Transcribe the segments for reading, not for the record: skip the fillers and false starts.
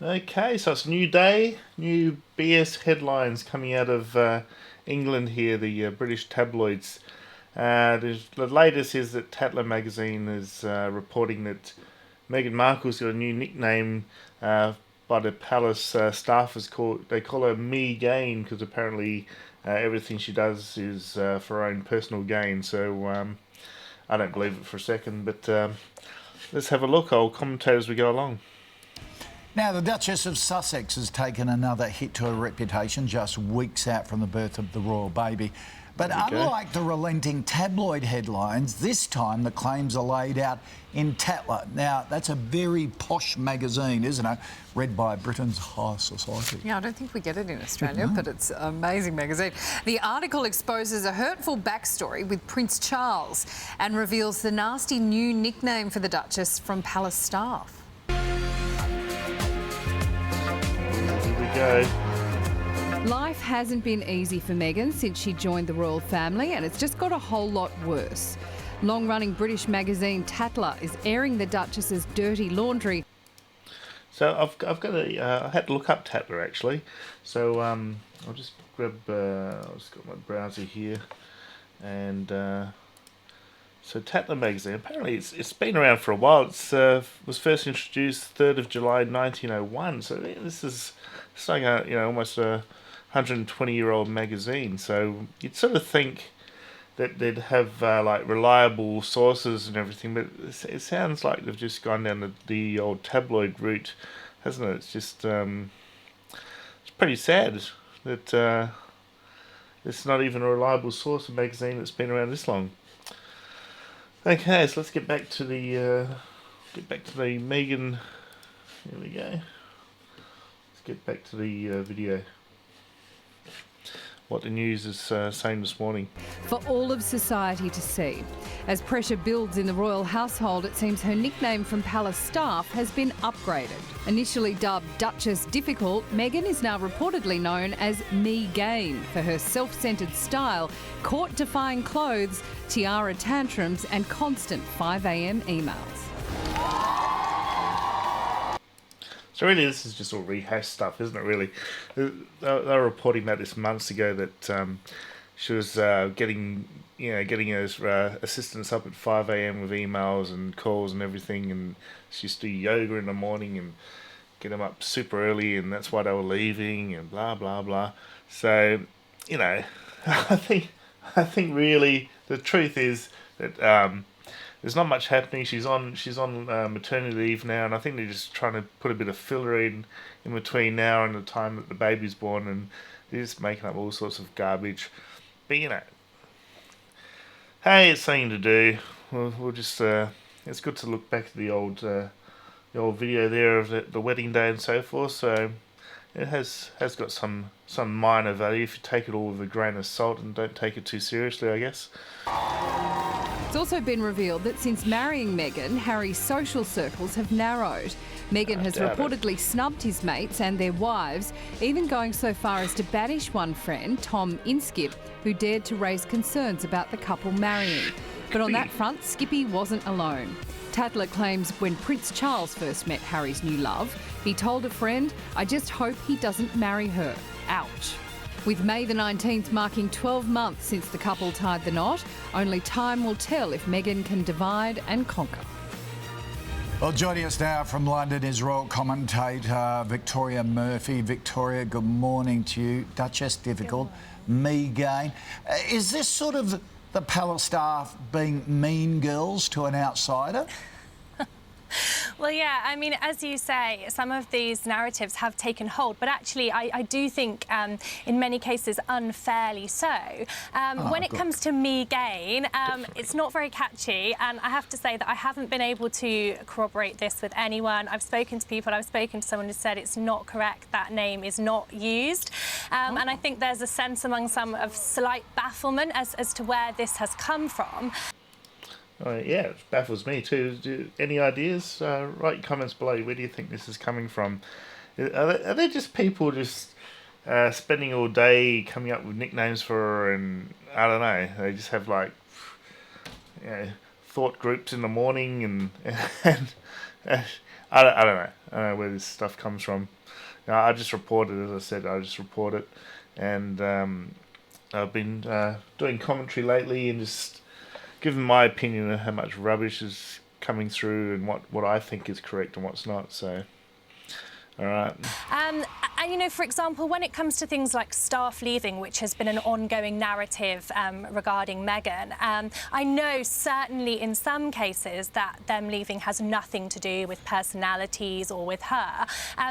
Okay, so it's a new day, new BS headlines coming out of England here, the British tabloids. The latest is that Tatler magazine is reporting that Meghan Markle's got a new nickname by the palace staffers. They call her Me Gain because apparently everything she does is for her own personal gain. So I don't believe it for a second, but let's have a look. I'll commentate as we go along. Now, the Duchess of Sussex has taken another hit to her reputation just weeks out from the birth of the royal baby. But unlike the relenting tabloid headlines, this time the claims are laid out in Tatler. Now, that's a very posh magazine, isn't it? Read by Britain's high society. Yeah, I don't think we get it in Australia, but it's an amazing magazine. The article exposes a hurtful backstory with Prince Charles and reveals the nasty new nickname for the Duchess from palace staff. Go. Life hasn't been easy for Meghan since she joined the royal family, and it's just got a whole lot worse. Long-running British magazine Tatler is airing the Duchess's dirty laundry. So I've got I had to look up Tatler actually. So I'll just grab. I've just got my browser here, and so Tatler magazine. Apparently it's been around for a while. It's was first introduced 3rd of July 1901. So this is it's like almost a 120-year-old magazine. So you'd sort of think that they'd have like reliable sources and everything, but it sounds like they've just gone down the old tabloid route, hasn't it? It's just it's pretty sad that it's not even a reliable source of magazine that's been around this long. Okay, so let's get back to the Meghan. Here we go. Let's get back to the video. What the news is saying this morning. For all of society to see. As pressure builds in the royal household, it seems her nickname from palace staff has been upgraded. Initially dubbed Duchess Difficult, Meghan is now reportedly known as Me Gain for her self-centred style, court-defying clothes, tiara tantrums and constant 5 a.m. emails. So really, this is just all rehashed stuff, isn't it? Really, they were reporting about this months ago that she was getting her assistants up at 5 a.m. with emails and calls and everything, and she used to do yoga in the morning and get them up super early, and that's why they were leaving and blah blah blah. So I think really the truth is that. There's not much happening. She's on maternity leave now, and I think they're just trying to put a bit of filler in between now and the time that the baby's born, and they're just making up all sorts of garbage. But hey, it's something to do. We'll just it's good to look back at the old video there of the wedding day and so forth. So it has got some minor value if you take it all with a grain of salt and don't take it too seriously, I guess. It's also been revealed that since marrying Meghan, Harry's social circles have narrowed. Meghan has reportedly snubbed his mates and their wives, even going so far as to banish one friend, Tom Inskip, who dared to raise concerns about the couple marrying. But on that front, Skippy wasn't alone. Tatler claims when Prince Charles first met Harry's new love, he told a friend, "I just hope he doesn't marry her." Ouch. With May the 19th marking 12 months since the couple tied the knot, only time will tell if Meghan can divide and conquer. Well, joining us now from London is royal commentator Victoria Murphy. Victoria, good morning to you. Duchess Difficult, Me Gain. Is this sort of the palace staff being mean girls to an outsider? Well, yeah, I mean, as you say, some of these narratives have taken hold, but actually I do think in many cases unfairly so. When it comes to Me Gain, it's not very catchy, and I have to say that I haven't been able to corroborate this with anyone. I've spoken to people, I've spoken to someone who said it's not correct, that name is not used. And I think there's a sense among some of slight bafflement as to where this has come from. Yeah, it baffles me too. Any ideas? Write comments below. Where do you think this is coming from? Are they just people just spending all day coming up with nicknames for her, and I don't know. They just have like thought groups in the morning, and I don't know. I don't know where this stuff comes from. I just report it, as I said. I just report it, and I've been doing commentary lately and just giving my opinion on how much rubbish is coming through and what I think is correct and what's not. So, all right. And, for example, when it comes to things like staff leaving, which has been an ongoing narrative regarding Meghan, I know certainly in some cases that them leaving has nothing to do with personalities or with her,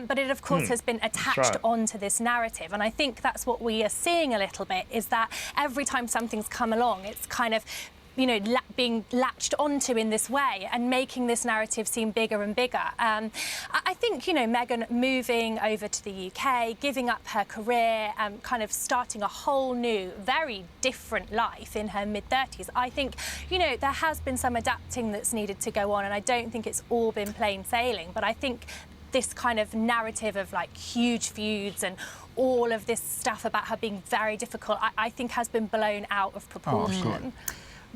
but it, of course, has been attached onto this narrative. And I think that's what we are seeing a little bit, is that every time something's come along, it's kind of being latched onto in this way and making this narrative seem bigger and bigger. I think, Meghan moving over to the UK, giving up her career, kind of starting a whole new, very different life in her mid-30s, I think, there has been some adapting that's needed to go on, and I don't think it's all been plain sailing, but I think this kind of narrative of like huge feuds and all of this stuff about her being very difficult, I think has been blown out of proportion.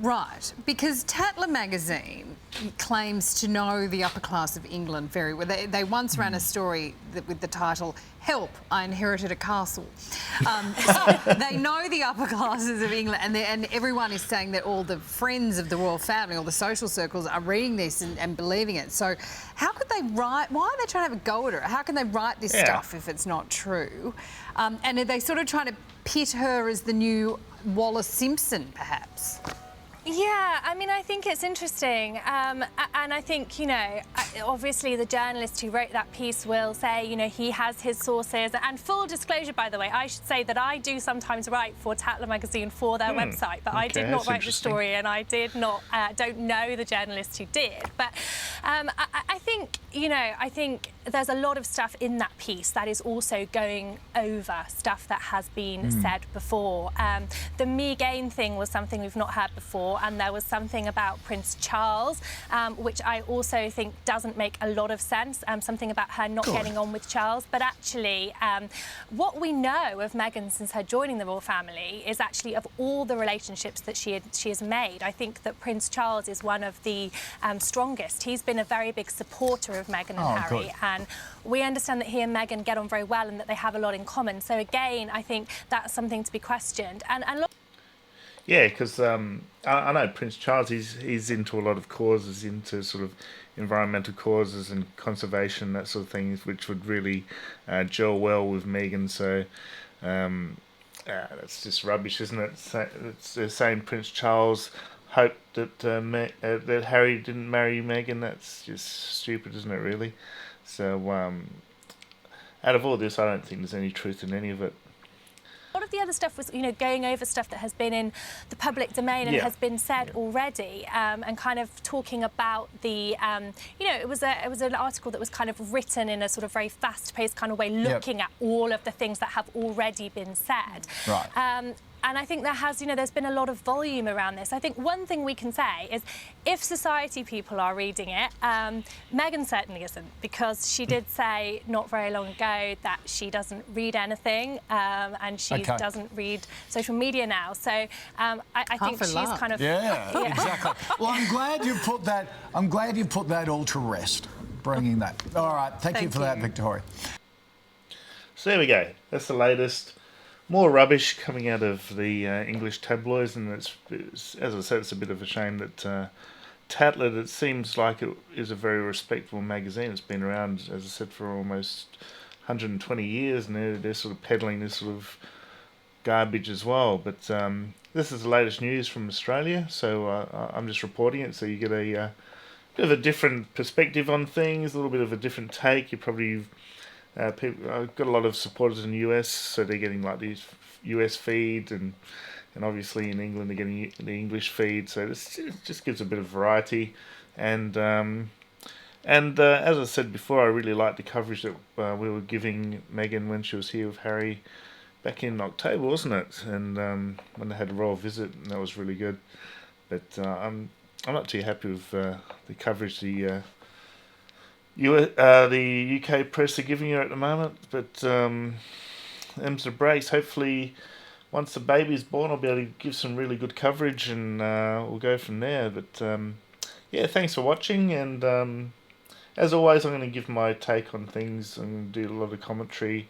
Right, because Tatler magazine claims to know the upper class of England very well. They once ran a story with the title, "Help, I Inherited a Castle." So they know the upper classes of England, and everyone is saying that all the friends of the royal family, all the social circles are reading this and believing it. So how could they write, why are they trying to have a go at her? How can they write this stuff if it's not true? And are they sort of trying to pit her as the new Wallace Simpson, perhaps? Yeah, I think it's interesting. And I think, obviously the journalist who wrote that piece will say, he has his sources. And full disclosure, by the way, I should say that I do sometimes write for Tatler magazine for their website, but I did not write the story, and I did not, don't know the journalist who did. But I think, I think there's a lot of stuff in that piece that is also going over stuff that has been said before. The Meghan thing was something we've not heard before, and there was something about Prince Charles, which I also think doesn't make a lot of sense, something about her not getting on with Charles. But actually, what we know of Meghan since her joining the royal family is actually of all the relationships that she has made, I think that Prince Charles is one of the strongest. He's been a very big supporter of Meghan and Harry, and we understand that he and Meghan get on very well and that they have a lot in common. So again, I think that's something to be questioned. And yeah, because I know Prince Charles, he's into a lot of causes, into sort of environmental causes and conservation, that sort of thing, which would really gel well with Meghan. So that's just rubbish, isn't it? It's the same Prince Charles hoped that that Harry didn't marry Meghan. That's just stupid, isn't it, really? So out of all this, I don't think there's any truth in any of it. A lot of the other stuff was, going over stuff that has been in the public domain and has been said already, and kind of talking about the, it was an article that was kind of written in a sort of very fast-paced kind of way, looking at all of the things that have already been said. Right. And I think there's been a lot of volume around this. I think one thing we can say is if society people are reading it, Meghan certainly isn't, because she did say not very long ago that she doesn't read anything, and she doesn't read social media now. So I think she's kind of... Yeah, exactly. Well, I'm glad you put that all to rest, bringing that. All right, thank you for that, Victoria. So there we go. That's the latest. More rubbish coming out of the English tabloids, and it's, as I said, it's a bit of a shame that Tatler, that seems like it is a very respectable magazine. It's been around, as I said, for almost 120 years, and they're sort of peddling this sort of garbage as well. But this is the latest news from Australia, so I'm just reporting it, so you get a bit of a different perspective on things, a little bit of a different take. You probably... I've got a lot of supporters in the US, so they're getting like these US feed, and obviously in England they're getting the English feed. So this just gives a bit of variety, and as I said before, I really liked the coverage that we were giving Meghan when she was here with Harry back in October, wasn't it? And when they had a royal visit, and that was really good. But I'm not too happy with the coverage the UK press are giving her at the moment, but them's the breaks. Hopefully, once the baby's born, I'll be able to give some really good coverage, and we'll go from there. But yeah, thanks for watching, and as always, I'm going to give my take on things. I'm going to do a lot of commentary.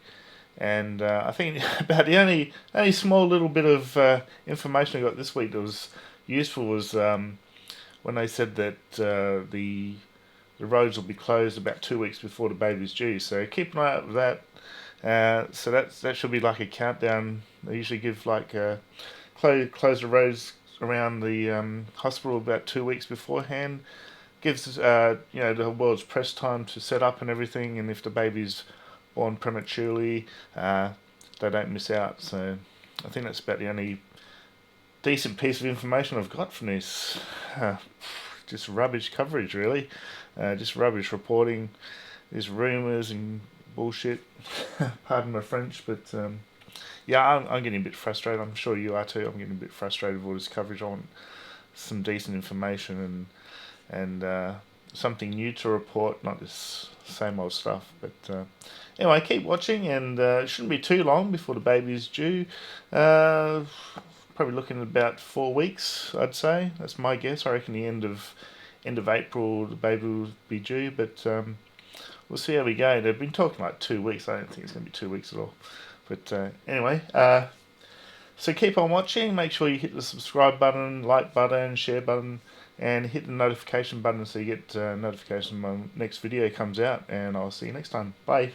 And I think about the only small little bit of information I got this week that was useful was when they said that the roads will be closed about 2 weeks before the baby's due. So keep an eye out for that. So that should be like a countdown. They usually give like close the roads around the hospital about 2 weeks beforehand. Gives the world's press time to set up and everything, and if the baby's born prematurely, they don't miss out. So I think that's about the only decent piece of information I've got from this. Just rubbish coverage, really. Just rubbish reporting. There's rumours and bullshit. Pardon my French, but yeah, I'm getting a bit frustrated. I'm sure you are too. I'm getting a bit frustrated with all this coverage. I want some decent information and something new to report, not this same old stuff. But anyway, keep watching, and it shouldn't be too long before the baby is due. Probably looking at about 4 weeks, I'd say. That's my guess. I reckon the end of April the baby will be due, but we'll see how we go. They've been talking like 2 weeks. I don't think it's going to be 2 weeks at all. But anyway, so keep on watching. Make sure you hit the subscribe button, like button, share button, and hit the notification button so you get notification when my next video comes out. And I'll see you next time. Bye.